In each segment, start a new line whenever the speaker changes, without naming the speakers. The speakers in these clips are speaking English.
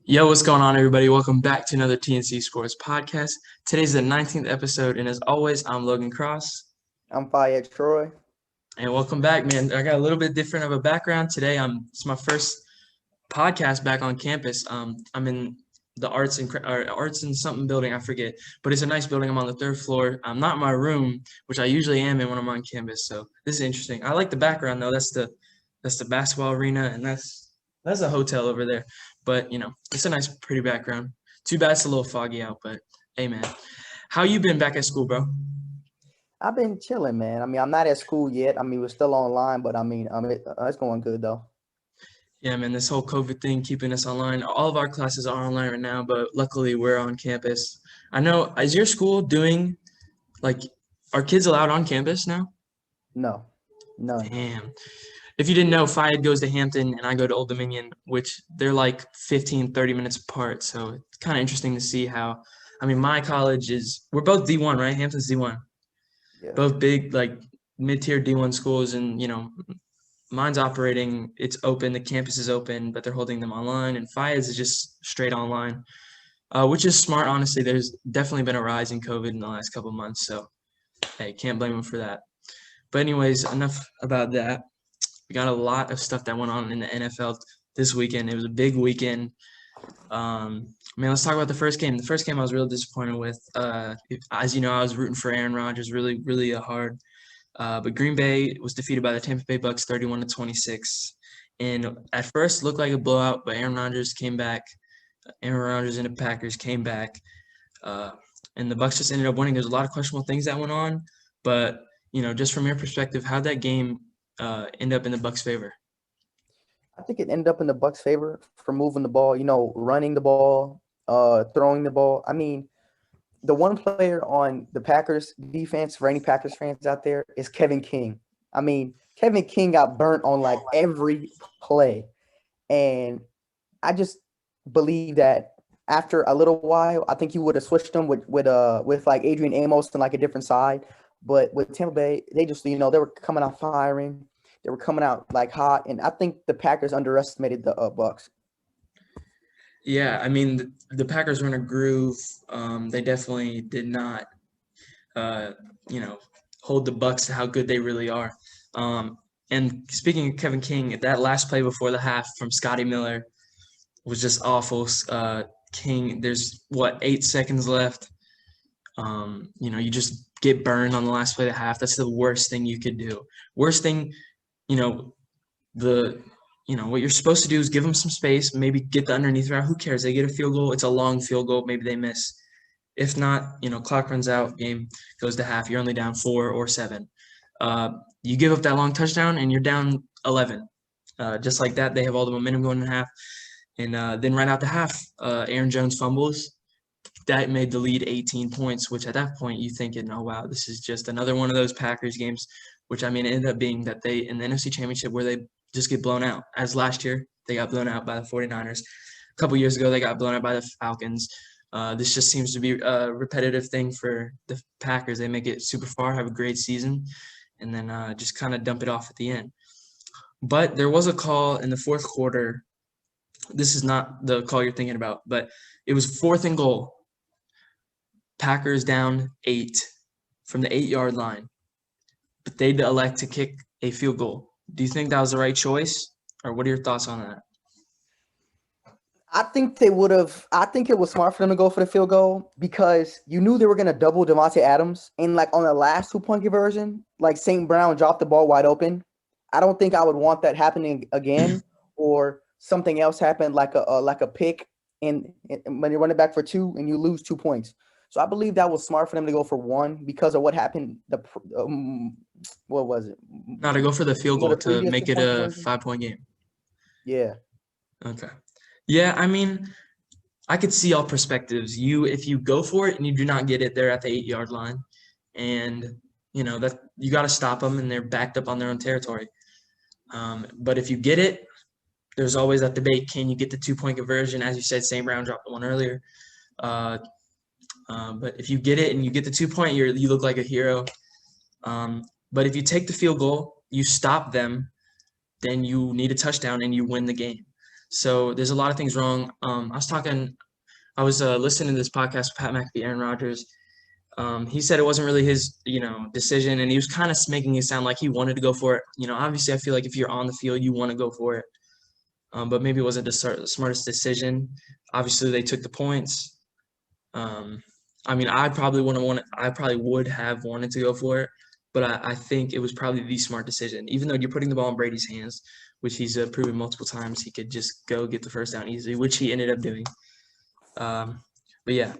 Yo, what's going on, everybody? Welcome back to another T&C Sports Podcast. Today's the 19th episode, and as always, I'm Logan Cross.
I'm Fayette Troy.
And welcome back, man. I got a little bit different of a background today. It's my first podcast back on campus. I'm in the arts and something building, I forget, but it's a nice building. I'm on the third floor. I'm not in my room, which I usually am in when I'm on campus. So this is interesting. I like the background though. That's the basketball arena, and that's a hotel over there. But it's a nice, pretty background. Too bad it's a little foggy out, but hey, man, how you been back at school, bro?
I've been chilling, man. I'm not at school yet. We're still online, but it's going good though.
Yeah, man, this whole COVID thing keeping us online. All of our classes are online right now, but luckily we're on campus. I know, is your school doing, like, are kids allowed on campus now?
No, none.
Damn. If you didn't know, Fayed goes to Hampton and I go to Old Dominion, which they're like 15, 30 minutes apart. So it's kind of interesting to see how, my college we're both D1, right? Hampton's D1.
Yeah.
Both big, like, mid-tier D1 schools, and, mine's operating, it's open, the campus is open, but they're holding them online, and Fayed's is just straight online, which is smart, honestly. There's definitely been a rise in COVID in the last couple of months, so, hey, can't blame them for that. But anyways, enough about that. We got a lot of stuff that went on in the NFL this weekend. It was a big weekend. Let's talk about the first game. The first game I was real disappointed with. As you know, I was rooting for Aaron Rodgers really, really hard. But Green Bay was defeated by the Tampa Bay Bucks 31-26. And at first looked like a blowout, but Aaron Rodgers came back. Aaron Rodgers and the Packers came back. And the Bucks just ended up winning. There's a lot of questionable things that went on. But, just from your perspective, how'd that game end up in the Bucks' favor?
I think it ended up in the Bucks' favor for moving the ball, running the ball, throwing the ball. The one player on the Packers defense, for any Packers fans out there, is Kevin King. Kevin King got burnt on like every play. And I just believe that after a little while, I think you would have switched them with like Adrian Amos and like a different side. But with Tampa Bay, they just, they were coming out firing. They were coming out like hot. And I think the Packers underestimated the Bucks.
Yeah, the Packers were in a groove. They definitely did not, hold the Bucks to how good they really are. And speaking of Kevin King, that last play before the half from Scotty Miller was just awful. King, there's 8 seconds left. You just get burned on the last play of the half. That's the worst thing you could do. Worst thing, what you're supposed to do is give them some space, maybe get the underneath route. Who cares? They get a field goal. It's a long field goal. Maybe they miss. If not, clock runs out, game goes to half. You're only down 4 or 7. You give up that long touchdown, and you're down 11. Just like that, they have all the momentum going in half. And then right out the half, Aaron Jones fumbles. That made the lead 18 points, which at that point, you're thinking, oh, wow, this is just another one of those Packers games, which, it ended up being that they, in the NFC Championship, where they just get blown out. As last year, they got blown out by the 49ers. A couple years ago, they got blown out by the Falcons. This just seems to be a repetitive thing for the Packers. They make it super far, have a great season, and then just kind of dump it off at the end. But there was a call in the fourth quarter. This is not the call you're thinking about, but it was 4th and goal. Packers down 8 from the 8-yard line, but they'd elect to kick a field goal. Do you think that was the right choice, or what are your thoughts on that?
I think they would have. I think it was smart for them to go for the field goal because you knew they were going to double Devontae Adams. And like on the last 2-point conversion, like St. Brown dropped the ball wide open. I don't think I would want that happening again, or something else happened like a pick, and when you're running back for 2 and you lose 2 points. So I believe that was smart for them to go for 1 because of what happened. What was it?
Not to go for the field goal to make it a 5-point game.
Yeah.
Okay. Yeah, I could see all perspectives. If you go for it and you do not get it, they're at the 8-yard line, and that you got to stop them, and they're backed up on their own territory. But if you get it, there's always that debate: can you get the 2-point conversion? As you said, St. Brown dropped the one earlier. But if you get it and you get the 2-point, you look like a hero. But if you take the field goal, you stop them, then you need a touchdown and you win the game. So there's a lot of things wrong. I was listening to this podcast with Pat McAfee, Aaron Rodgers. He said it wasn't really his, decision, and he was kind of making it sound like he wanted to go for it. Obviously, I feel like if you're on the field, you want to go for it. But maybe it wasn't the smartest decision. Obviously, they took the points. I probably would have wanted to go for it, but I think it was probably the smart decision. Even though you're putting the ball in Brady's hands, which he's proven multiple times, he could just go get the first down easily, which he ended up doing. But yeah,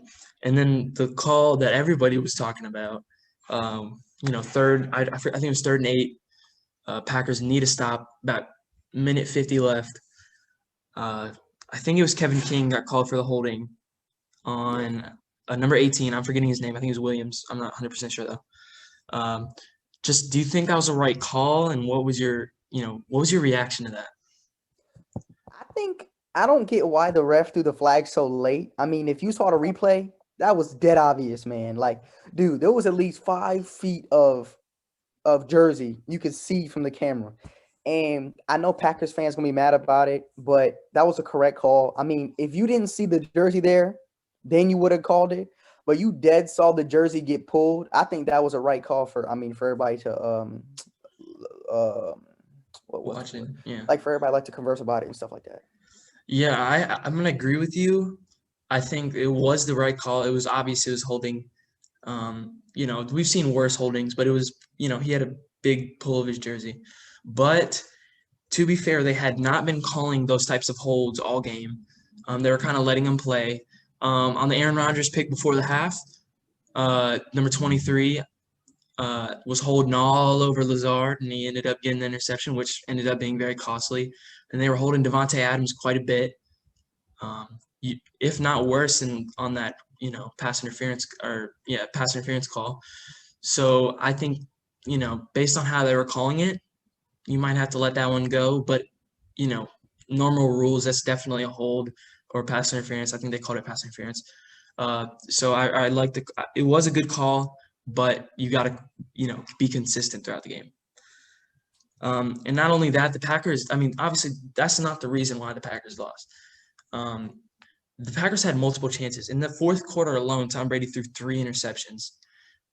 and then the call that everybody was talking about, third, I think it was 3rd and 8. Packers need to stop. About minute 50 left. I think it was Kevin King got called for the holding on number 18. I'm forgetting his name. I think it was Williams. I'm not 100% sure though. Just do you think that was the right call? And what was your reaction to that?
I don't get why the ref threw the flag so late. I mean, if you saw the replay, that was dead obvious, man. Like, dude, there was at least 5 feet of jersey you could see from the camera. And I know Packers fans gonna be mad about it, but that was a correct call. I mean, if you didn't see the jersey there, then you would have called it. But you dead saw the jersey get pulled. I think that was a right call for everybody to
Watching, yeah.
Like for everybody like to converse about it and stuff like that.
Yeah, I'm gonna agree with you. I think it was the right call. It was obvious it was holding. We've seen worse holdings, but it was, he had a big pull of his jersey. But to be fair, they had not been calling those types of holds all game. They were kind of letting him play. On the Aaron Rodgers pick before the half, number 23 was holding all over Lazard, and he ended up getting the interception, which ended up being very costly. And they were holding Devontae Adams quite a bit, if not worse, on that pass interference call. So I think based on how they were calling it, you might have to let that one go. But normal rules, that's definitely a hold or pass interference. I think they called it pass interference. So I like it was a good call, but you got to be consistent throughout the game. And not only that, the Packers, obviously that's not the reason why the Packers lost. The Packers had multiple chances. In the fourth quarter alone, Tom Brady threw 3 interceptions.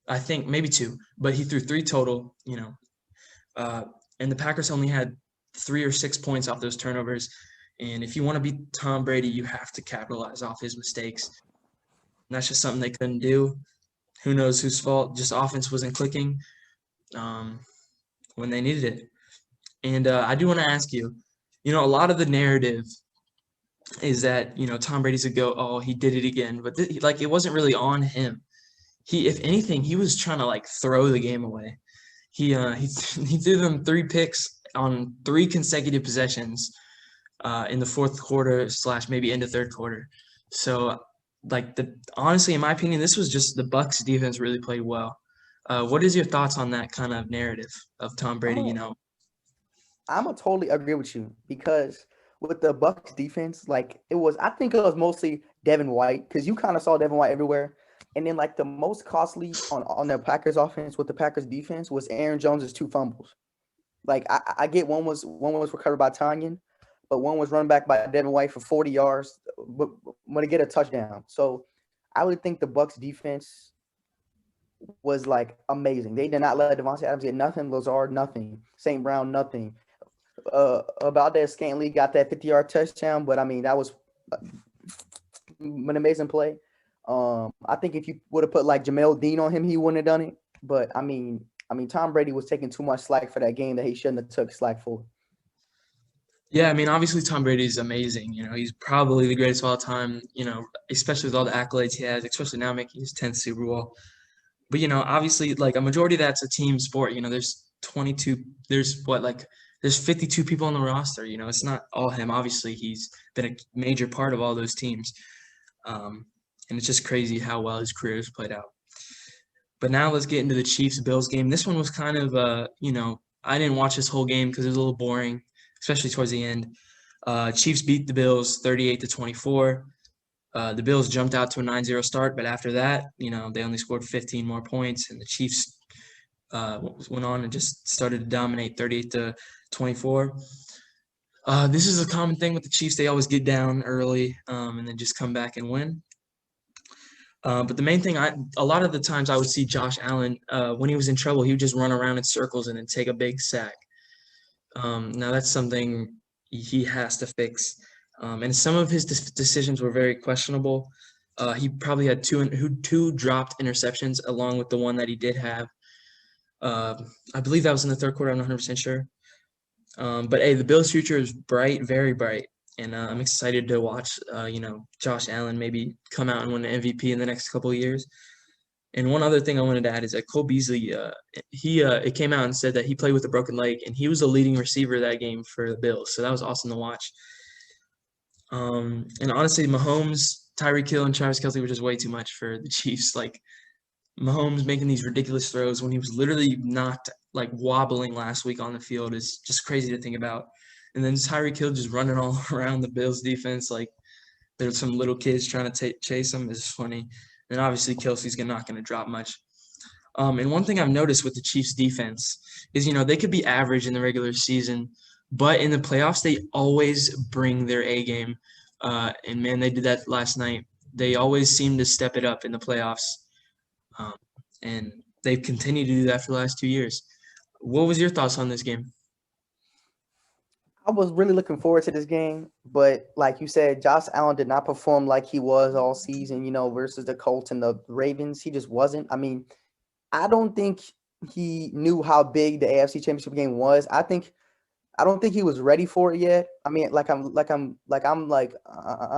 I think maybe 2, but he threw 3 total, and the Packers only had 3 or 6 points off those turnovers. And if you want to beat Tom Brady, you have to capitalize off his mistakes. And that's just something they couldn't do. Who knows whose fault? Just offense wasn't clicking when they needed it. And I do want to ask you, a lot of the narrative is that, Tom Brady's a go, oh, he did it again. But it wasn't really on him. If anything, he was trying to throw the game away. He threw them 3 picks on 3 consecutive possessions in the fourth quarter / maybe into third quarter. So honestly, in my opinion, this was just the Bucs defense really played well. What is your thoughts on that kind of narrative of Tom Brady?
I'm gonna totally agree with you because with the Bucs defense, I think it was mostly Devin White because you kind of saw Devin White everywhere. And then the most costly on the Packers offense with the Packers defense was Aaron Jones's 2 fumbles. I get one was recovered by Tanyan, but one was run back by Devin White for 40 yards, but to get a touchdown. So I would think the Bucs defense was amazing. They did not let Devontae Adams get nothing, Lazard nothing, St. Brown nothing. Valdez-Scantling got that 50-yard touchdown, but that was an amazing play. I think if you would have put Jamel Dean on him, he wouldn't have done it. But Tom Brady was taking too much slack for that game that he shouldn't have took slack for.
Yeah, obviously Tom Brady is amazing. He's probably the greatest of all time. Especially with all the accolades he has, especially now making his 10th Super Bowl. But obviously, a majority of that's a team sport. There's 22. There's 52 people on the roster. It's not all him. Obviously, he's been a major part of all those teams. And it's just crazy how well his career has played out. But now let's get into the Chiefs-Bills game. This one was kind of, I didn't watch this whole game because it was a little boring, especially towards the end. Chiefs beat the Bills 38-24. The Bills jumped out to a 9-0 start, but after that, they only scored 15 more points, and the Chiefs went on and just started to dominate 38-24. This is a common thing with the Chiefs. They always get down early and then just come back and win. But the main thing, a lot of the times I would see Josh Allen, when he was in trouble, he would just run around in circles and then take a big sack. Now that's something he has to fix. And some of his decisions were very questionable. He probably had two dropped interceptions along with the one that he did have. I believe that was in the third quarter. I'm not 100% sure. But hey, the Bills' future is bright, very bright. And I'm excited to watch, Josh Allen maybe come out and win the MVP in the next couple of years. And one other thing I wanted to add is that Cole Beasley, it came out and said that he played with a broken leg, and he was the leading receiver that game for the Bills. So that was awesome to watch. And honestly, Mahomes, Tyreek Hill, and Travis Kelce were just way too much for the Chiefs. Like Mahomes making these ridiculous throws when he was literally not like wobbling last week on the field is just crazy to think about. And then Tyreek Hill just running all around the Bills defense like there's some little kids trying to chase him is funny. And obviously Kelsey's not going to drop much. And one thing I've noticed with the Chiefs defense is, they could be average in the regular season, but in the playoffs, they always bring their A game. And man, they did that last night. They always seem to step it up in the playoffs. And they've continued to do that for the last 2 years. What was your thoughts on this game?
I was really looking forward to this game, but like you said, Josh Allen did not perform like he was all season, versus the Colts and the Ravens. He just wasn't. I mean, I don't think he knew how big the AFC Championship game was. I don't think he was ready for it yet. I mean, I'm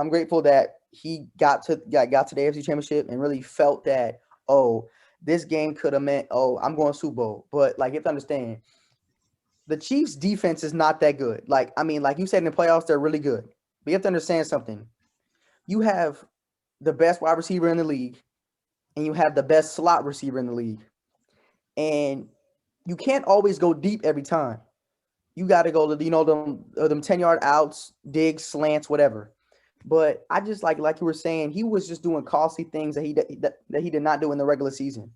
grateful that he got to the AFC Championship and really felt that, this game could have meant, I'm going Super Bowl. But like you have to understand, the Chiefs defense is not that good. Like you said in the playoffs, they're really good. But you have to understand something. You have the best wide receiver in the league, and you have the best slot receiver in the league. And you can't always go deep every time. You got to go to, them 10-yard outs, digs, slants, whatever. But I just like you were saying, he was just doing costly things that he did not do in the regular season.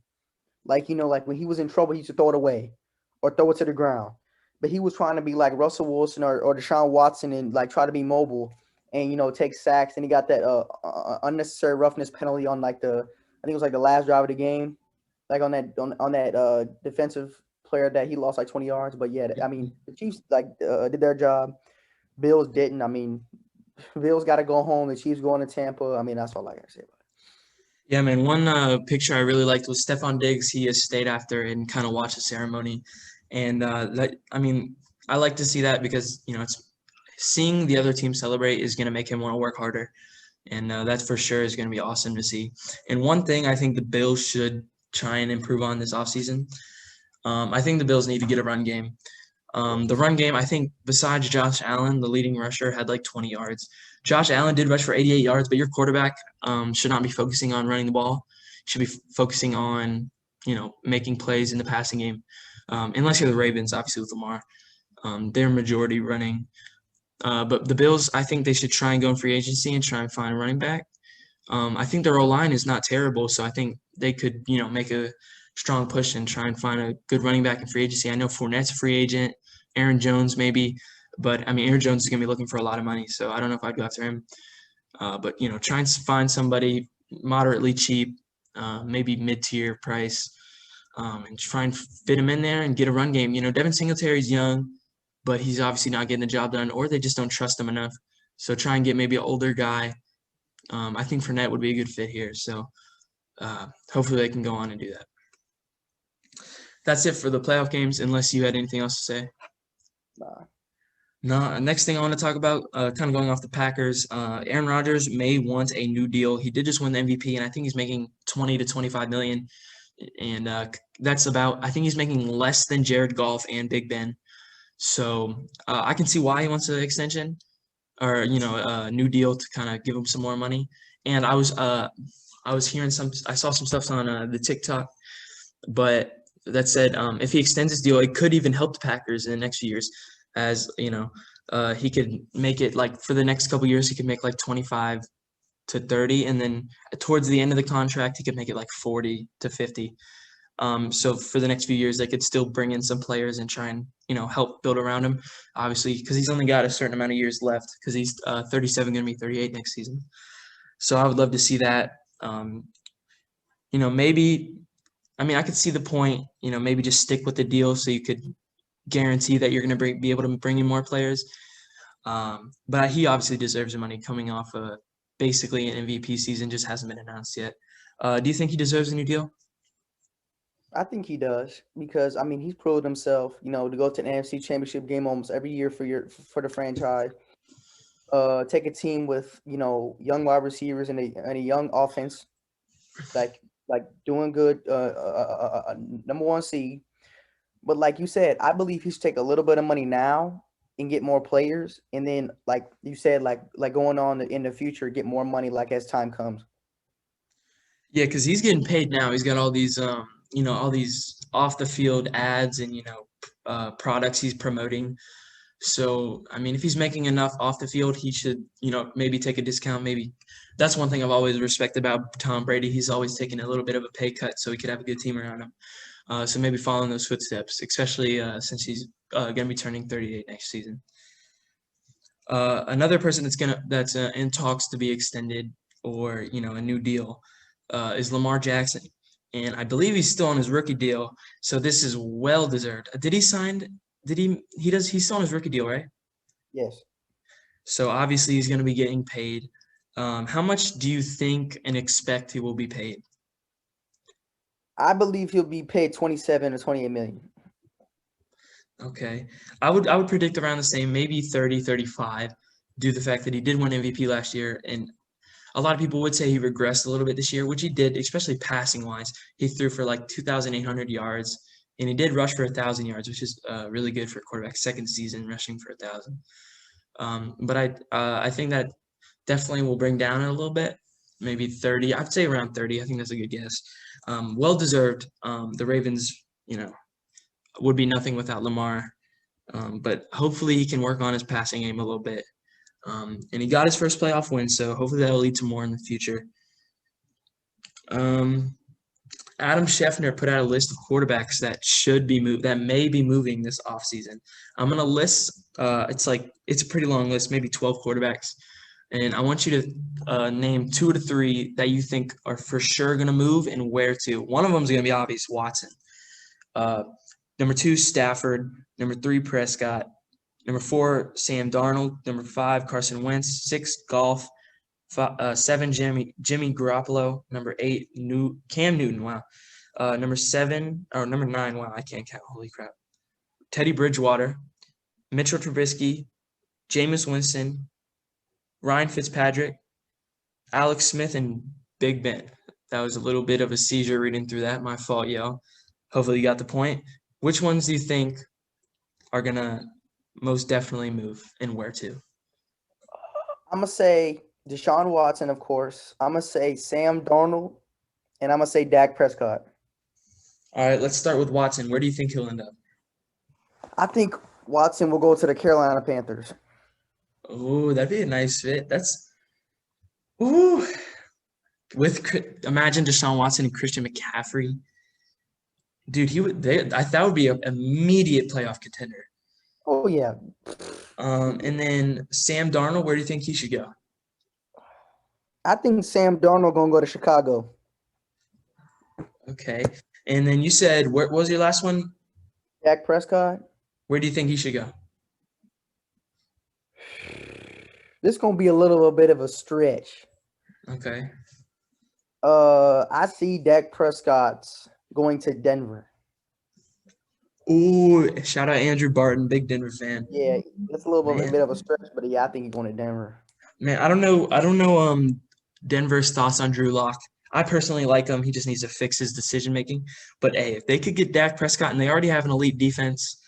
Like when he was in trouble, he used to throw it away or throw it to the ground. But he was trying to be like Russell Wilson or Deshaun Watson and like try to be mobile and take sacks. And he got that unnecessary roughness penalty on I think it was like the last drive of the game, like on that defensive player that he lost like 20 yards. But yeah, I mean the Chiefs did their job. Bills didn't. I mean, Bills got to go home. The Chiefs going to Tampa. I mean, that's all I got to say about it.
Yeah, man. One picture I really liked was Stephon Diggs. He has stayed after and kind of watched the ceremony. And I like to see that because, it's seeing the other team celebrate is going to make him want to work harder. And that for sure is going to be awesome to see. And one thing I think the Bills should try and improve on this offseason, I think the Bills need to get a run game. The run game, I think besides Josh Allen, the leading rusher, had like 20 yards. Josh Allen did rush for 88 yards, but your quarterback should not be focusing on running the ball. Should be focusing on, making plays in the passing game. Unless you're the Ravens, obviously with Lamar. They're majority running. But the Bills, I think they should try and go in free agency and try and find a running back. I think their O-line is not terrible, so I think they could, make a strong push and try and find a good running back in free agency. I know Fournette's a free agent, Aaron Jones maybe, but, Aaron Jones is going to be looking for a lot of money, so I don't know if I'd go after him. But, try and find somebody moderately cheap, maybe mid-tier price, and try and fit him in there and get a run game. Devin Singletary's young, but he's obviously not getting the job done, or they just don't trust him enough. So try and get maybe an older guy. I think Fournette would be a good fit here. So hopefully they can go on and do that. That's it for the playoff games, unless you had anything else to say. No. Next thing I want to talk about, kind of going off the Packers, Aaron Rodgers may want a new deal. He did just win the MVP, and I think he's making $20 to $25 million. And I think he's making less than Jared Goff and Big Ben. So I can see why he wants an extension or, a new deal to kind of give him some more money. And I was hearing I saw some stuff on the TikTok, but that said, if he extends his deal, it could even help the Packers in the next few years as, he could make it like for the next couple of years, he could make like 25 to 30. And then towards the end of the contract, he could make it like 40 to 50. So for the next few years, they could still bring in some players and try and, help build around him, obviously, because he's only got a certain amount of years left because he's 37, going to be 38 next season. So I would love to see that. Maybe, I could see the point, maybe just stick with the deal so you could guarantee that you're going to be able to bring in more players. But he obviously deserves the money coming off basically an MVP season, just hasn't been announced yet. Do you think he deserves a new deal?
I think he does because he's proved himself. To go to an NFC Championship game almost every year for the franchise. Take a team with young wide receivers and a young offense, like doing good. Number one seed. But like you said, I believe he should take a little bit of money now and get more players, and then like you said, like going on in the future, get more money like as time comes.
Yeah, because he's getting paid now. He's got all these, all these off the field ads and products he's promoting. So if he's making enough off the field, he should maybe take a discount. Maybe that's one thing I've always respected about Tom Brady. He's always taken a little bit of a pay cut so he could have a good team around him. So maybe following those footsteps, especially since he's going to be turning 38 next season. Another person that's in talks to be extended or a new deal is Lamar Jackson, and I believe he's still on his rookie deal. So this is well deserved. Did he sign? Did he? He's still on his rookie deal, right?
Yes.
So obviously he's going to be getting paid. How much do you think and expect he will be paid?
I believe he'll be paid 27 or 28 million.
Okay. I would predict around the same, maybe 30, 35, due to the fact that he did win MVP last year. And a lot of people would say he regressed a little bit this year, which he did, especially passing wise. He threw for like 2,800 yards, and he did rush for 1,000 yards, which is really good for a quarterback. Second season rushing for 1,000. But I think that definitely will bring down a little bit, maybe 30. I'd say around 30. I think that's a good guess. Well deserved. The Ravens, would be nothing without Lamar. But hopefully he can work on his passing game a little bit. And he got his first playoff win, so hopefully that will lead to more in the future. Adam Schefter put out a list of quarterbacks that may be moving this offseason. I'm gonna list. It's a pretty long list, maybe 12 quarterbacks, and I want you to name 2 to 3 that you think are for sure gonna move and where to. One of them is gonna be obvious, Watson. Number 2, Stafford. Number 3, Prescott. Number 4, Sam Darnold. Number 5, Carson Wentz. 6, Goff. 7, Jimmy Garoppolo. Number 8, Cam Newton. Wow. Number 9. Wow, I can't count. Holy crap. Teddy Bridgewater. Mitchell Trubisky. Jameis Winston. Ryan Fitzpatrick. Alex Smith, and Big Ben. That was a little bit of a seizure reading through that. My fault, yo. Hopefully you got the point. Which ones do you think are going to most definitely move and where to?
I'm going to say Deshaun Watson, of course. I'm going to say Sam Darnold, and I'm going to say Dak Prescott.
All right, let's start with Watson. Where do you think he'll end up?
I think Watson will go to the Carolina Panthers.
Oh, that'd be a nice fit. Imagine Deshaun Watson and Christian McCaffrey. Dude, I thought would be an immediate playoff contender.
Oh yeah.
And then Sam Darnold, where do you think he should go?
I think Sam Darnold gonna go to Chicago.
Okay. And then you said, what was your last one?
Dak Prescott.
Where do you think he should go?
This is gonna be a little bit of a stretch.
Okay.
I see Dak Prescott's going to Denver.
Ooh, shout out Andrew Barton, big Denver fan.
Yeah, it's a little bit of a stretch, but yeah, I think he's going to Denver.
Man, I don't know Denver's thoughts on Drew Lock. I personally like him. He just needs to fix his decision making. But hey, if they could get Dak Prescott, and they already have an elite defense,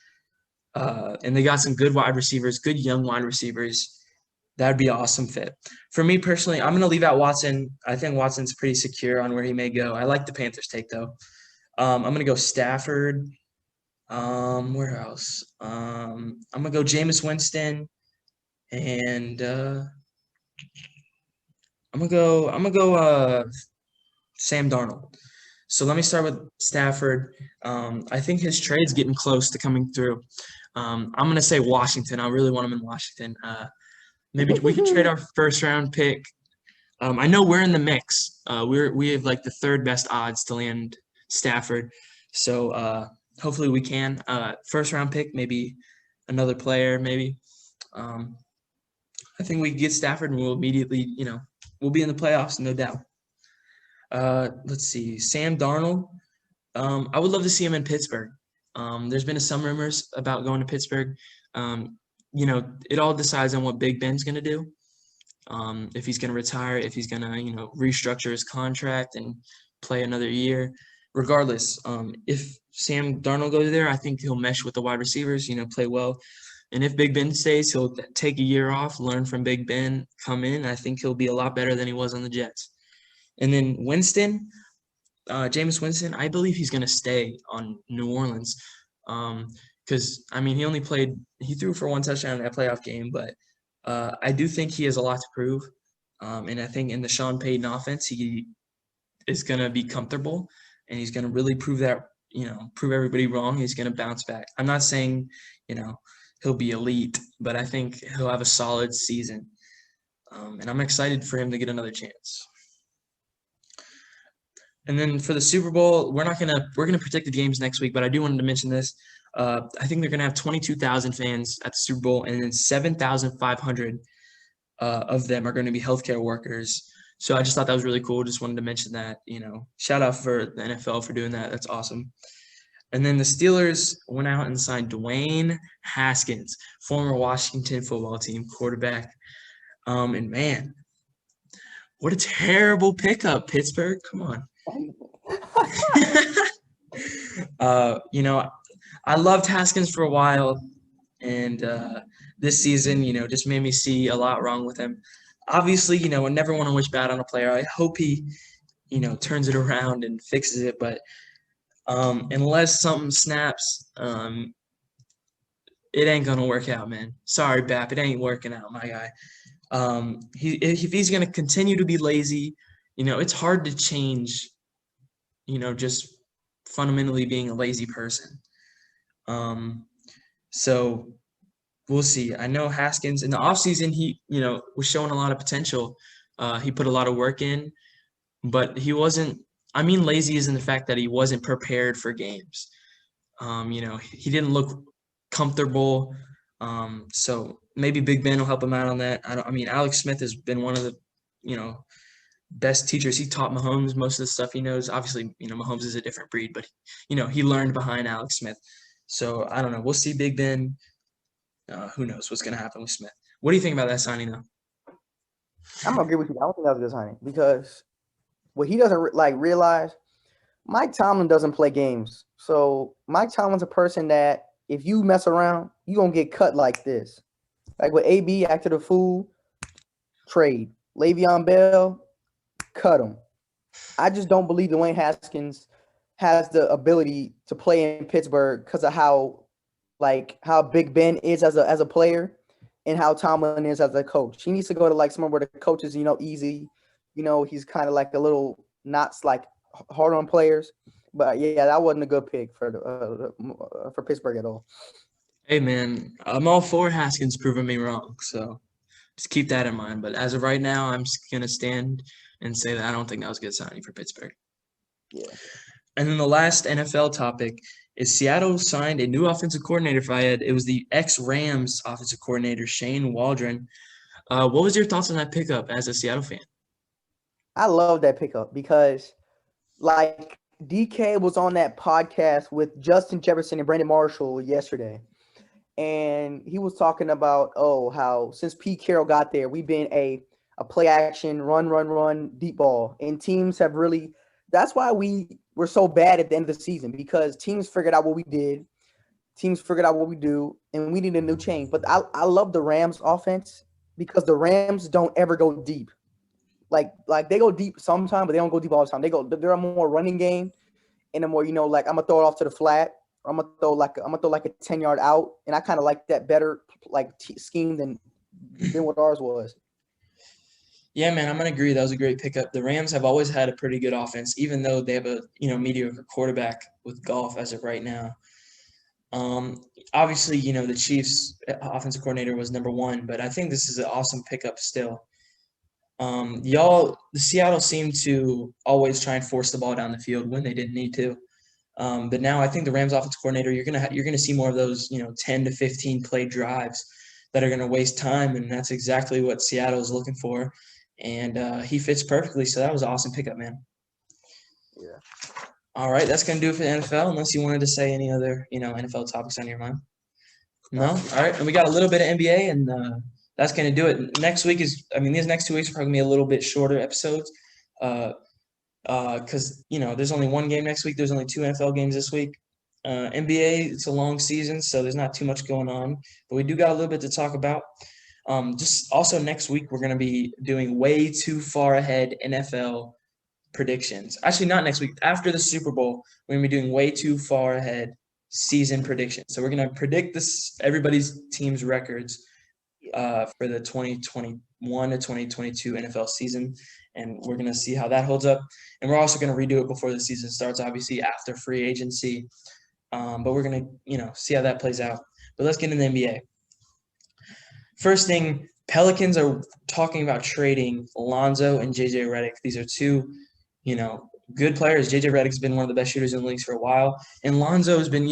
and they got some good wide receivers, good young wide receivers, that'd be an awesome fit. For me personally, I'm gonna leave out Watson. I think Watson's pretty secure on where he may go. I like the Panthers take though. I'm gonna go Stafford. Where else? I'm gonna go Jameis Winston, and I'm gonna go Sam Darnold. So let me start with Stafford. I think his trade's getting close to coming through. I'm going to say Washington. I really want him in Washington. Maybe we could trade our first round pick. I know we're in the mix. We have like the third best odds to land Stafford. So hopefully we can. First round pick, maybe another player, maybe. I think we get Stafford and we'll immediately, we'll be in the playoffs, no doubt. Let's see, Sam Darnold. I would love to see him in Pittsburgh. There's been some rumors about going to Pittsburgh. It all decides on what Big Ben's going to do. If he's going to retire, if he's going to, restructure his contract and play another year. Regardless, if Sam Darnold goes there, I think he'll mesh with the wide receivers, play well. And if Big Ben stays, he'll take a year off, learn from Big Ben, come in. I think he'll be a lot better than he was on the Jets. And then Winston, Jameis Winston, I believe he's going to stay on New Orleans because, he threw for one touchdown in that playoff game, but I do think he has a lot to prove. And I think in the Sean Payton offense, he is going to be comfortable and he's going to really prove everybody wrong. He's going to bounce back. I'm not saying, he'll be elite, but I think he'll have a solid season. And I'm excited for him to get another chance. And then for the Super Bowl, we're gonna predict the games next week, but I do wanted to mention this. I think they're gonna have 22,000 fans at the Super Bowl, and then 7,500 of them are going to be healthcare workers. So I just thought that was really cool. Just wanted to mention that. Shout out for the NFL for doing that. That's awesome. And then the Steelers went out and signed Dwayne Haskins, former Washington football team quarterback. And man, what a terrible pickup, Pittsburgh. Come on. I loved Haskins for a while, and this season, just made me see a lot wrong with him. Obviously, I never want to wish bad on a player. I hope he, turns it around and fixes it, but unless something snaps, it ain't gonna work out, man. Sorry, Bap, it ain't working out, my guy. If he's gonna continue to be lazy, it's hard to change, just fundamentally being a lazy person. So we'll see. I know Haskins in the offseason, he, was showing a lot of potential. He put a lot of work in, but he wasn't, lazy is in the fact that he wasn't prepared for games. He didn't look comfortable. So maybe Big Ben will help him out on that. Alex Smith has been one of the, best teachers. He taught Mahomes most of the stuff he knows. Obviously, Mahomes is a different breed, but he learned behind Alex Smith. So I don't know. We'll see Big Ben. Who knows what's going to happen with Smith? What do you think about that signing, though?
I'm gonna agree with you. I don't think that was a good signing because what he doesn't realize, Mike Tomlin doesn't play games. So Mike Tomlin's a person that if you mess around, you gonna get cut like this. Like with AB acted a fool, trade. Le'Veon Bell, cut him. I just don't believe Dwayne Haskins has the ability to play in Pittsburgh because of how Big Ben is as a player and how Tomlin is as a coach. He needs to go to somewhere where the coach is, easy. He's kind of like a little not hard on players. But yeah, that wasn't a good pick for Pittsburgh at all.
Hey man, I'm all for Haskins proving me wrong, so just keep that in mind. But as of right now, I'm just gonna stand and say that I don't think that was a good signing for Pittsburgh.
Yeah.
And then the last NFL topic is Seattle signed a new offensive coordinator, Fayed. It was the ex-Rams offensive coordinator, Shane Waldron. What was your thoughts on that pickup as a Seattle fan?
I love that pickup because, DK was on that podcast with Justin Jefferson and Brandon Marshall yesterday. And he was talking about, how since Pete Carroll got there, we've been a play action, run, deep ball. And teams have really – that's why we were so bad at the end of the season because teams figured out what we did. Teams figured out what we do, and we need a new change. But I love the Rams offense because the Rams don't ever go deep. Like they go deep sometimes, but they don't go deep all the time. They're a more running game and a more, I'm gonna throw it off to the flat. Or I'm gonna throw like a 10-yard out, and I kind of like that better scheme than what ours was.
Yeah, man, I'm gonna agree. That was a great pickup. The Rams have always had a pretty good offense, even though they have a mediocre quarterback with Golf as of right now. Obviously, the Chiefs' offensive coordinator was number one, but I think this is an awesome pickup still. The Seattle seemed to always try and force the ball down the field when they didn't need to. But now I think the Rams offensive coordinator, you're gonna see more of those 10 to 15 play drives that are gonna waste time, and that's exactly what Seattle is looking for. And he fits perfectly. So that was an awesome pickup, man.
Yeah.
All right, that's gonna do it for the NFL. Unless you wanted to say any other NFL topics on your mind. No. All right, and we got a little bit of NBA, and that's gonna do it. Next week these next 2 weeks are probably gonna be a little bit shorter episodes. Because there's only one game next week. There's only 2 NFL games this week. NBA, it's a long season, so there's not too much going on. But we do got a little bit to talk about. Just also next week, we're going to be doing way too far ahead NFL predictions. Actually, not next week. After the Super Bowl, we're going to be doing way too far ahead season predictions. So we're going to predict everybody's team's records for the 2021 to 2022 NFL season. And we're going to see how that holds up. And we're also going to redo it before the season starts, obviously, after free agency. But we're going to, see how that plays out. But let's get into the NBA. First thing, Pelicans are talking about trading Lonzo and JJ Redick. These are 2, good players. JJ Redick's been one of the best shooters in the leagues for a while. And Lonzo has been,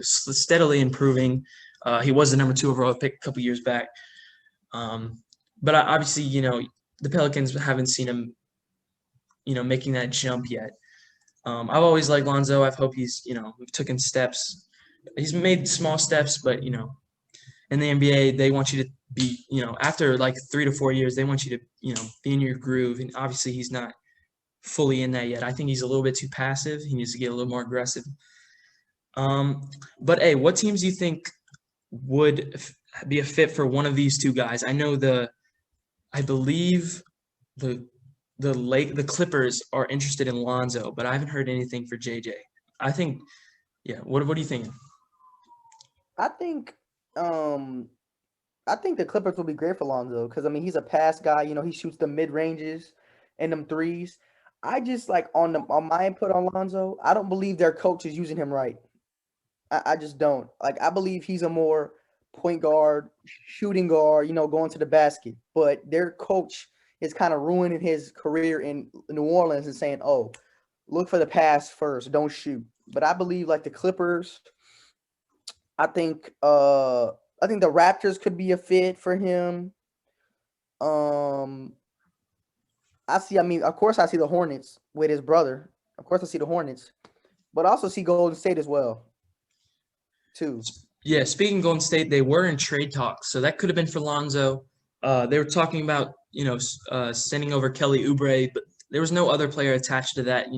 steadily improving. He was the number 2 overall pick a couple years back. But obviously, the Pelicans haven't seen him, making that jump yet. I've always liked Lonzo. I hope he's, taken steps. He's made small steps, but, in the NBA, they want you to be, after like 3 to 4 years, they want you to, be in your groove. And obviously, he's not fully in that yet. I think he's a little bit too passive. He needs to get a little more aggressive. But, hey, what teams do you think would be a fit for one of these 2 guys? I believe the Clippers are interested in Lonzo, but I haven't heard anything for JJ. I think, yeah. What are you thinking?
I think the Clippers will be great for Lonzo because he's a pass guy. He shoots the mid ranges and them threes. I just on my input on Lonzo. I don't believe their coach is using him right. I just don't. I believe he's a more point guard, shooting guard, going to the basket. But their coach is kind of ruining his career in New Orleans and saying, "Oh, look for the pass first, don't shoot." But I believe the Clippers. I think the Raptors could be a fit for him. Of course I see the Hornets with his brother. Of course I see the Hornets, but I also see Golden State as well, too.
Yeah, speaking of Golden State, they were in trade talks, so that could have been for Lonzo. They were talking about, sending over Kelly Oubre, but there was no other player attached to that,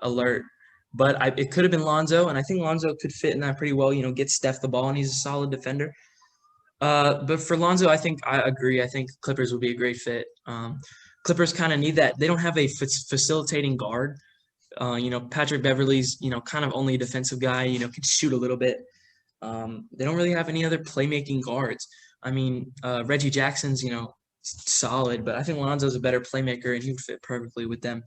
alert. But it could have been Lonzo, and I think Lonzo could fit in that pretty well, get Steph the ball, and he's a solid defender. But for Lonzo, I think I agree. I think Clippers would be a great fit. Clippers kind of need that. They don't have a facilitating guard. Patrick Beverley's, kind of only a defensive guy, could shoot a little bit. They don't really have any other playmaking guards. Reggie Jackson's, solid, but I think Lonzo's a better playmaker, and he would fit perfectly with them.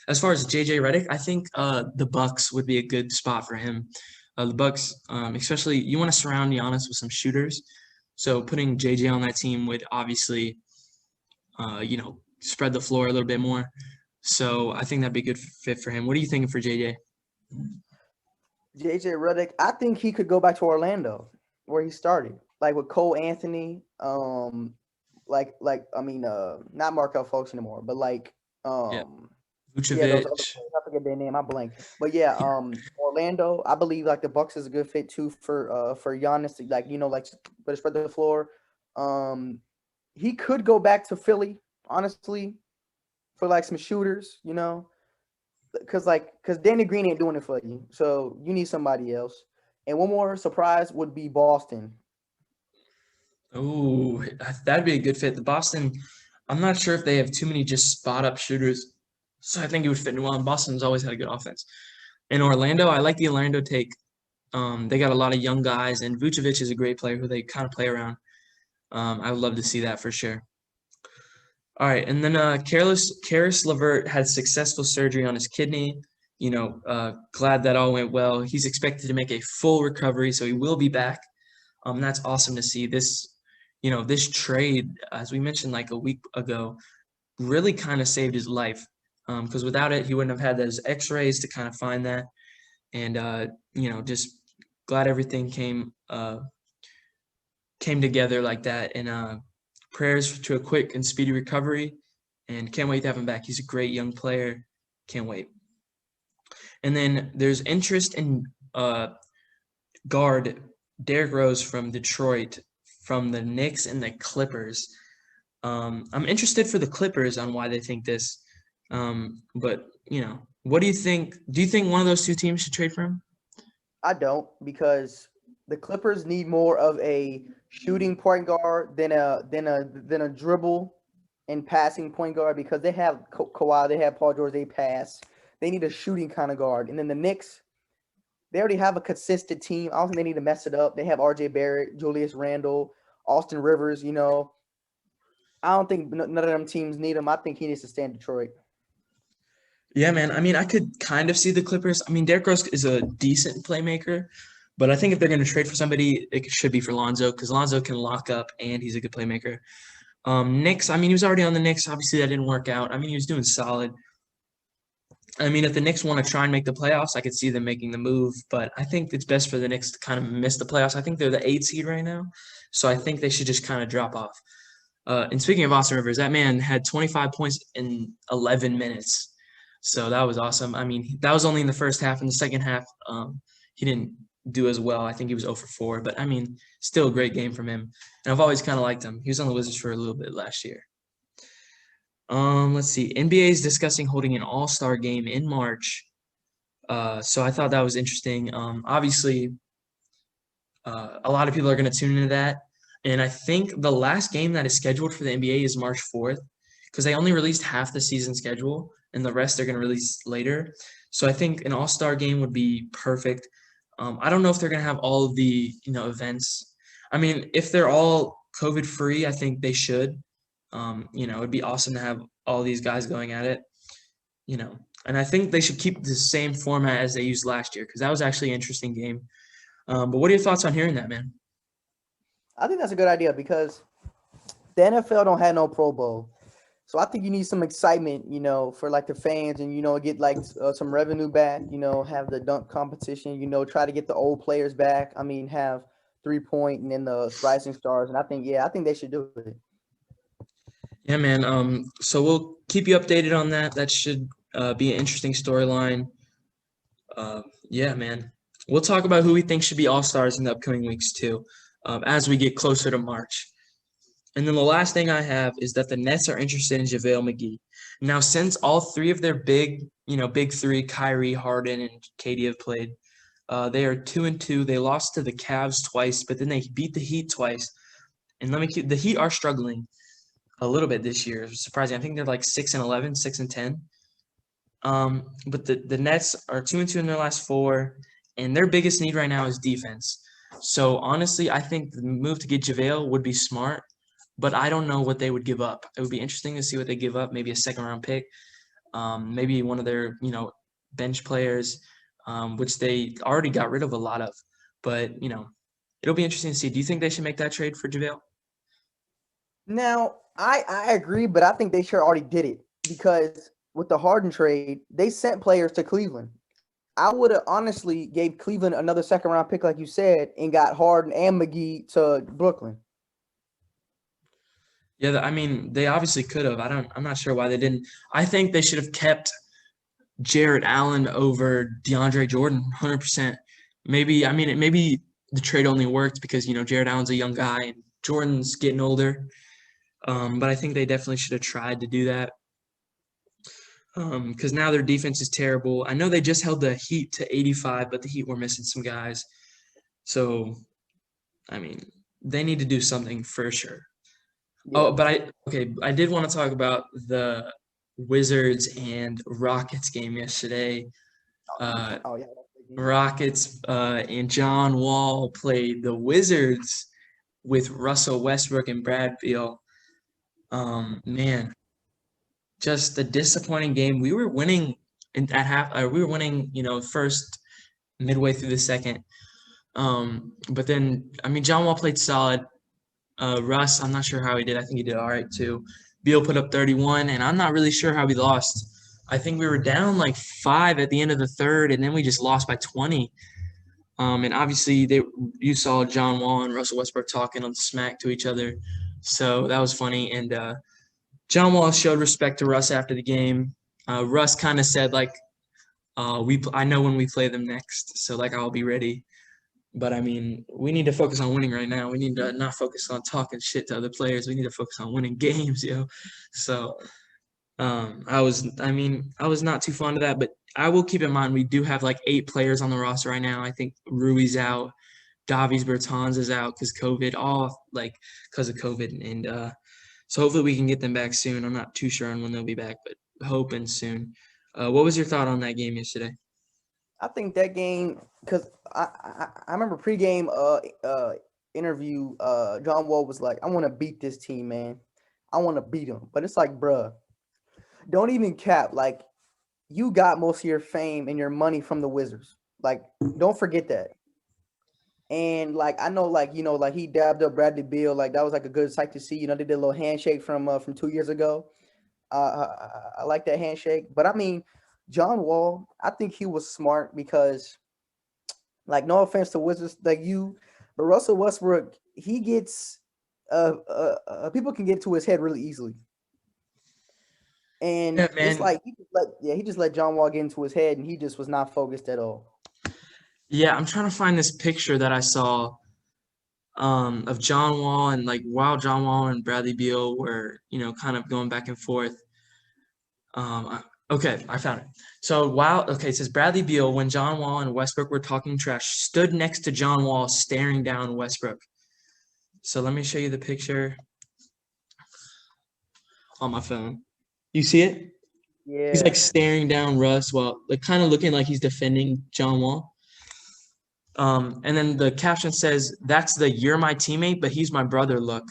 As far as JJ Redick, I think the Bucks would be a good spot for him. The Bucks, especially, you want to surround Giannis with some shooters. So putting JJ on that team would obviously, spread the floor a little bit more. So I think that'd be a good fit for him. What are you thinking for JJ?
JJ Redick, I think he could go back to Orlando where he started, with Cole Anthony, not Markel Fultz anymore, but
Vucevic.
I forget their name. I blank. But yeah, Orlando. I believe the Bucks is a good fit too for Giannis. But spread the floor. He could go back to Philly, honestly, for some shooters. Because Danny Green ain't doing it for you. So you need somebody else. And one more surprise would be Boston.
Oh, that'd be a good fit. The Boston, I'm not sure if they have too many just spot-up shooters, so I think it would fit in well. And Boston's always had a good offense. In Orlando, I like the Orlando take. They got a lot of young guys, and Vucevic is a great player who they kind of play around. I would love to see that for sure. All right, and then Karis LeVert had successful surgery on his kidney. Glad that all went well. He's expected to make a full recovery, so he will be back. That's awesome to see. This trade, as we mentioned like a week ago, really kind of saved his life. Because without it, he wouldn't have had those X-rays to kind of find that. And just glad everything came together like that. And prayers to a quick and speedy recovery. And can't wait to have him back. He's a great young player. Can't wait. And then there's interest in guard Derrick Rose from Detroit, from the Knicks and the Clippers. I'm interested for the Clippers on why they think this. But what do you think? Do you think one of those two teams should trade for him?
I don't, because the Clippers need more of a shooting point guard than a dribble and passing point guard, because they have Kawhi, they have Paul George, they pass. They need a shooting kind of guard. And then the Knicks, they already have a consistent team. I don't think they need to mess it up. They have R.J. Barrett, Julius Randle, Austin Rivers. I don't think none of them teams need him. I think he needs to stay in Detroit.
Yeah, man. I mean, I could kind of see the Clippers. I mean, Derrick Rose is a decent playmaker, but I think if they're going to trade for somebody, it should be for Lonzo, because Lonzo can lock up and he's a good playmaker. Knicks, I mean, he was already on the Knicks. Obviously, that didn't work out. I mean, he was doing solid. I mean, if the Knicks want to try and make the playoffs, I could see them making the move, but I think it's best for the Knicks to kind of miss the playoffs. I think they're the 8 seed right now, so I think they should just kind of drop off. And speaking of Austin Rivers, that man had 25 points in 11 minutes. So that was awesome. I mean, that was only in the first half. In the second half, he didn't do as well. I think he was 0 for 4. But, I mean, still a great game from him. And I've always kind of liked him. He was on the Wizards for a little bit last year. Let's see. NBA is discussing holding an all-star game in March. So I thought that was interesting. Obviously, a lot of people are going to tune into that. And I think the last game that is scheduled for the NBA is March 4th, because they only released half the season schedule and the rest they're going to release later. So I think an all-star game would be perfect. I don't know if they're going to have all of the, events. I mean, if they're all COVID-free, I think they should. It'd be awesome to have all these guys going at it, And I think they should keep the same format as they used last year, because that was actually an interesting game. But what are your thoughts on hearing that, man?
I think that's a good idea, because the NFL don't have no Pro Bowl. So I think you need some excitement, for like the fans, and, get like some revenue back, have the dunk competition, try to get the old players back. I mean, have 3-point and then the rising stars. And I think they should do it.
Yeah, man. So we'll keep you updated on that. That should be an interesting storyline. Yeah, man. We'll talk about who we think should be all-stars in the upcoming weeks too, as we get closer to March. And then the last thing I have is that the Nets are interested in JaVale McGee. Now, since all three of their big three, Kyrie, Harden, and KD have played, they are 2-2. They lost to the Cavs twice, but then they beat the Heat twice. And the Heat are struggling a little bit this year. It's surprising. I think they're like 6-11, 6-10. But the Nets are 2-2 in their last 4, and their biggest need right now is defense. So honestly, I think the move to get JaVale would be smart, but I don't know what they would give up. It would be interesting to see what they give up. Maybe a second-round pick, maybe one of their bench players, which they already got rid of a lot of. But it'll be interesting to see. Do you think they should make that trade for JaVale?
Now, I agree, but I think they sure already did it, because with the Harden trade, they sent players to Cleveland. I would have honestly gave Cleveland another second-round pick, like you said, and got Harden and McGee to Brooklyn.
Yeah, I mean, they obviously could have. I'm not sure why they didn't. I think they should have kept Jarrett Allen over DeAndre Jordan 100%. Maybe the trade only worked because, Jarrett Allen's a young guy and Jordan's getting older. But I think they definitely should have tried to do that. Because now their defense is terrible. I know they just held the Heat to 85, but the Heat were missing some guys. So, I mean, they need to do something for sure. Yeah. Oh, but I did want to talk about the Wizards and Rockets game yesterday. Rockets and John Wall played the Wizards with Russell Westbrook and Brad Beal. Man, just a disappointing game. We were winning at half. We were winning, first midway through the second. But then, I mean, John Wall played solid. Russ, I'm not sure how he did. I think he did all right too. Beal put up 31, and I'm not really sure how we lost. I think we were down like 5 at the end of the third, and then we just lost by 20. And obviously, you saw John Wall and Russell Westbrook talking on smack to each other, so that was funny. And John Wall showed respect to Russ after the game. Russ kind of said like, I know when we play them next, so like I'll be ready. But I mean, we need to focus on winning right now. We need to not focus on talking shit to other players. We need to focus on winning games, yo. So I was not too fond of that, but I will keep in mind we do have like 8 players on the roster right now. I think Rui's out, Davies Bertans is out because COVID, because of COVID, and so hopefully we can get them back soon. I'm not too sure on when they'll be back, but hoping soon. What was your thought on that game yesterday?
I think that game, because I remember pregame interview, John Wall was like, I want to beat this team, man. I want to beat them. But it's like, bruh, don't even cap. Like, you got most of your fame and your money from the Wizards. Like, don't forget that. And like, I know, like, like he dabbed up Bradley Beal. Like, that was like a good sight to see. They did a little handshake from 2 years ago. I like that handshake. But I mean, John Wall, I think he was smart because, like, no offense to Wizards like you, but Russell Westbrook, he gets people can get to his head really easily. And
Yeah,
it's
man.
like he just let John Wall get into his head, and he just was not focused at all.
Yeah, I'm trying to find this picture that I saw of John Wall, and like while John Wall and Bradley Beal were, kind of going back and forth. Okay, I found it. So it says Bradley Beal, when John Wall and Westbrook were talking trash, stood next to John Wall staring down Westbrook. So let me show you the picture on my phone. You see it?
Yeah.
He's like staring down Russ while like kind of looking like he's defending John Wall. And then the caption says, "That's the 'you're my teammate, but he's my brother' look."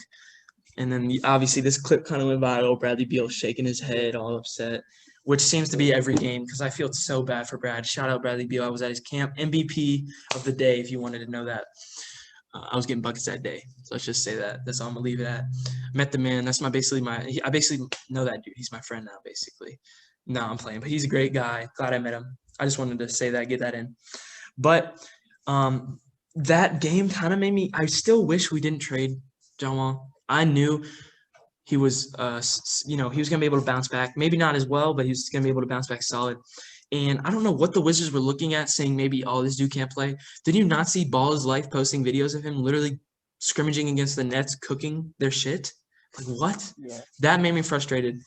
And then obviously this clip kind of went viral. Bradley Beal shaking his head, all upset, which seems to be every game because I feel so bad for Brad. Shout out Bradley Beal. I was at his camp, MVP of the day, if you wanted to know that. I was getting buckets that day. So let's just say that. That's all I'm going to leave it at. Met the man. That's I basically know that dude. He's my friend now, basically. No, I'm playing. But he's a great guy. Glad I met him. I just wanted to say that, get that in. But that game kind of made me – I still wish we didn't trade John Wall. I knew he was, he was going to be able to bounce back. Maybe not as well, but he was going to be able to bounce back solid. And I don't know what the Wizards were looking at, saying maybe, this dude can't play. Did you not see Ball is Life posting videos of him literally scrimmaging against the Nets, cooking their shit? Like, what?
Yeah.
That made me frustrated.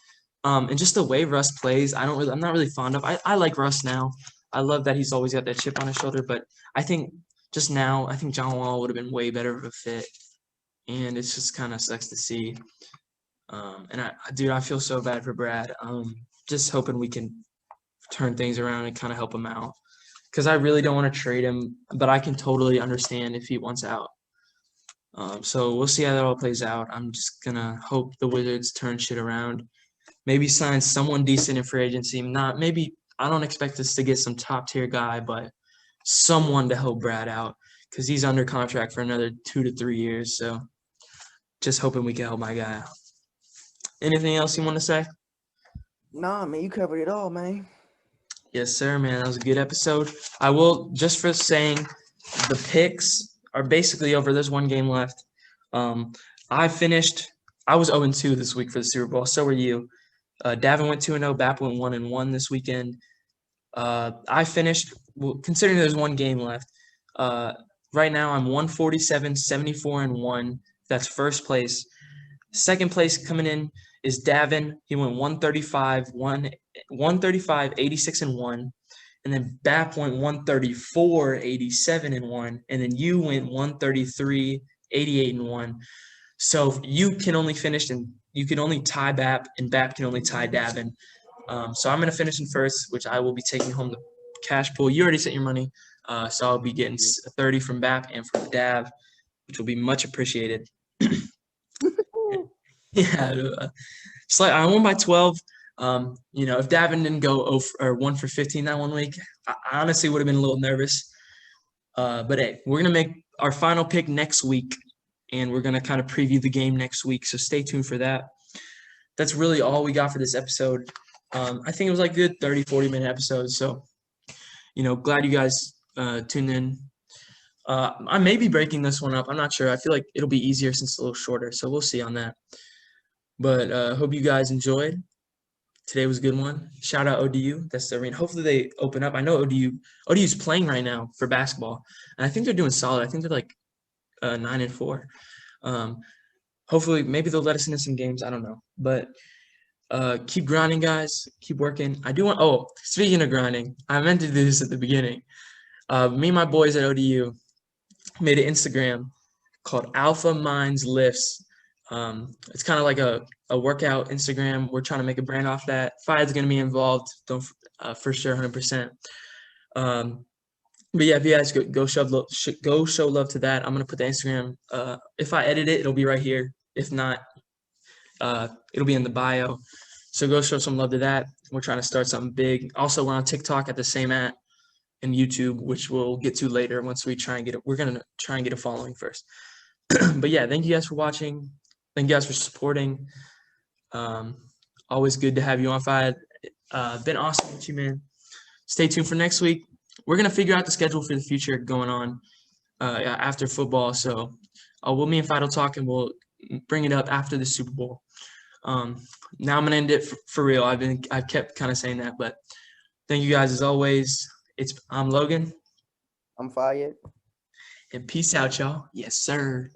And just the way Russ plays, I'm not really fond of. I like Russ now. I love that he's always got that chip on his shoulder, but I think just now, I think John Wall would have been way better of a fit. And it's just kind of sucks to see. And I feel so bad for Brad. Just hoping we can turn things around and kind of help him out. Because I really don't want to trade him, but I can totally understand if he wants out. So we'll see how that all plays out. I'm just going to hope the Wizards turn shit around. Maybe sign someone decent in free agency. I don't expect us to get some top-tier guy, but someone to help Brad out because he's under contract for another 2 to 3 years. So just hoping we can help my guy out. Anything else you want to say?
Nah, man, you covered it all, man.
Yes, sir, man. That was a good episode. I will, just for saying, the picks are basically over. There's one game left. I was 0-2 this week for the Super Bowl. So were you. Davin went 2-0. Bap went 1-1 this weekend. I finished, considering there's one game left. Right now, I'm 147, 74-1. That's first place. Second place coming in is Davin. He went 135, 86-1. And then Bap went 134, 87-1. And then you went 133, 88-1. So you can only finish and you can only tie Bap, and Bap can only tie Davin. So I'm going to finish in first, which I will be taking home the cash pool. You already sent your money. So I'll be getting 30 from Bap and from Dav, which will be much appreciated. Yeah. Just like I won by 12. If Davin didn't go 1 for 15 that 1 week, I honestly would have been a little nervous. But hey, we're going to make our final pick next week, and we're going to kind of preview the game next week. So stay tuned for that. That's really all we got for this episode. I think it was like good 30, 40-minute episodes. So, glad you guys tuned in. I may be breaking this one up. I'm not sure. I feel like it'll be easier since it's a little shorter. So we'll see on that. But hope you guys enjoyed. Today was a good one. Shout out ODU. That's the arena. Hopefully they open up. I know ODU's playing right now for basketball, and I think they're doing solid. I think they're like 9-4. Hopefully, maybe they'll let us into some games. I don't know, but keep grinding, guys. Keep working. I do want. Oh, speaking of grinding, I meant to do this at the beginning. Me and my boys at ODU made an Instagram called Alpha Minds Lifts. It's kind of like a workout Instagram. We're trying to make a brand off that. Fide's going to be involved. Don't for sure, 100%. But yeah, if you guys go show love to that. I'm going to put the Instagram. If I edit it, it'll be right here. If not, it'll be in the bio. So go show some love to that. We're trying to start something big. Also, we're on TikTok at the same @ and YouTube, which we'll get to later once we try and get it. We're going to try and get a following first. But yeah, thank you guys for watching. Thank you guys for supporting. Always good to have you on, Fide. Been awesome with you, man. Stay tuned for next week. We're going to figure out the schedule for the future going on after football. So me and Fide will talk, and we'll bring it up after the Super Bowl. Now I'm going to end it for real. I've kept kind of saying that, but thank you guys as always. I'm Logan.
I'm Fayed.
And peace out, y'all. Yes, sir.